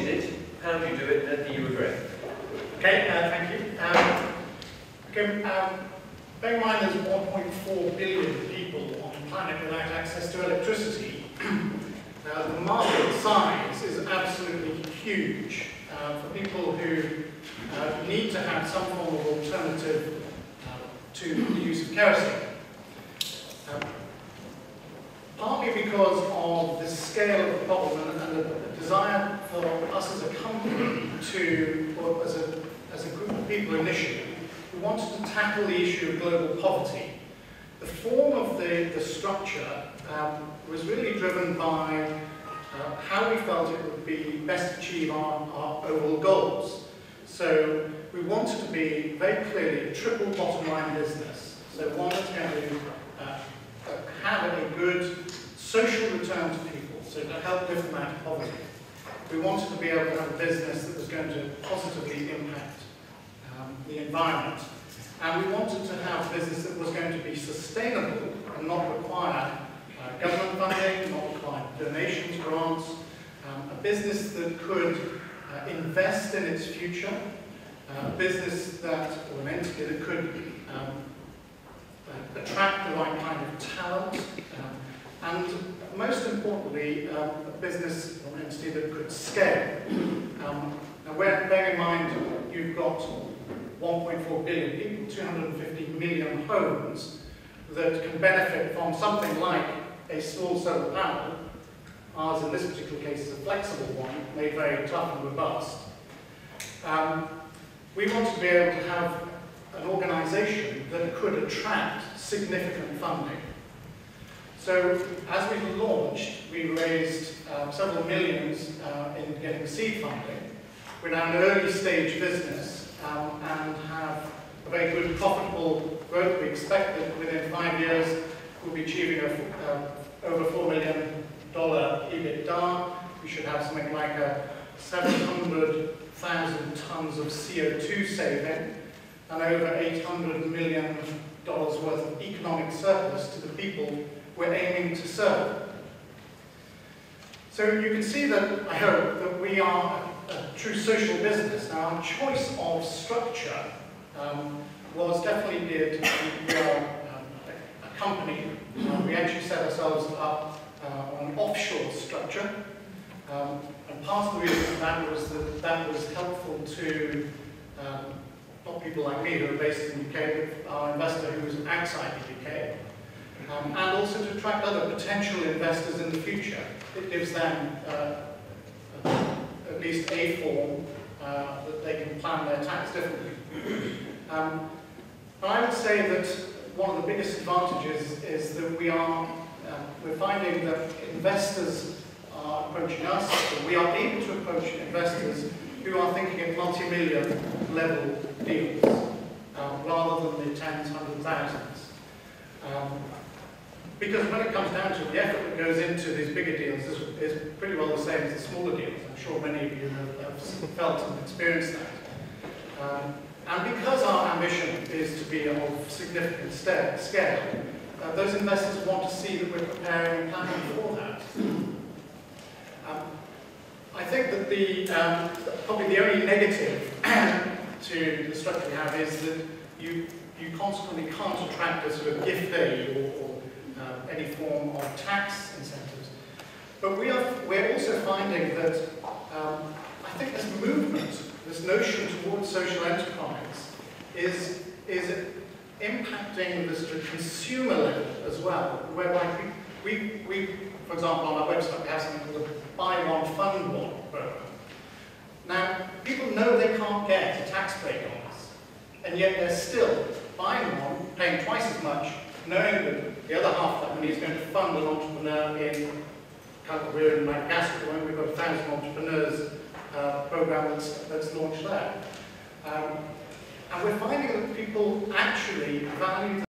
is it? How do you do it? And do you regret? Okay, thank you. Bear in mind there's 1.4 billion people on the planet without access to electricity. The market size is absolutely huge for people who need to have some form of alternative to the use of kerosene. Partly because of the scale of the problem and the desire for us as a company to, or as a group of people initially, we wanted to tackle the issue of global poverty. The form of the structure was really driven by how we felt it would be best to achieve our overall goals. So we wanted to be very clearly a triple bottom line business. So one that's going to have a good social return to people, so to help lift them out of poverty. We wanted to be able to have a business that was going to positively impact the environment. And we wanted to have a business that was going to be sustainable and not require government funding, not require donations, grants, a business that could invest in its future, a business that, or an entity that could attract the right kind of talent, and most importantly, a business or an entity that could scale. Now, bear in mind, you've got 1.4 billion people, 250 million homes that can benefit from something like a small solar panel. Ours, in this particular case, is a flexible one, made very tough and robust. We want to be able to have an organisation that could attract significant funding. So, as we launched, we raised several millions in getting seed funding. We're now an early stage business and have a very good profitable growth. We expect that within 5 years we'll be achieving over $4 million EBITDA. We should have something like 700,000 tons of CO2 saving and over $800 million worth of economic surplus to the people we're aiming to serve. So you can see that, I hope, that we are a true social business. Now, our choice of structure was definitely geared to be a company. We actually set ourselves up on an offshore structure. And part of the reason for that was that was helpful to not people like me who are based in the UK, but our investor who was outside the UK. And also to attract other potential investors in the future. It gives them at least a form that they can plan their tax differently. But I would say that one of the biggest advantages is that we're finding that investors are approaching us, or we are able to approach investors who are thinking of multi-million level deals, rather than the tens, hundred thousands. Because when it comes down to it, the effort that goes into these bigger deals is pretty well the same as the smaller deals. I'm sure many of you have felt and experienced that. And because our ambition is to be of significant scale, those investors want to see that we're preparing and planning for that. I think that probably the only negative to the structure we have is that you consequently can't attract a sort of gift aid or any form of tax incentives. But we're also finding that I think this movement, this notion towards social enterprise, is impacting the sort of consumer level as well, whereby we, for example, on our website, we have something called a buy one, fund one program. Now, people know they can't get a tax break on this, and yet they're still buying one, paying twice as much, knowing that the other half of that money is going to fund an entrepreneur in, we're in Madagascar, where we've got 1,000 entrepreneurs program that's launched there. And we're finding that people actually value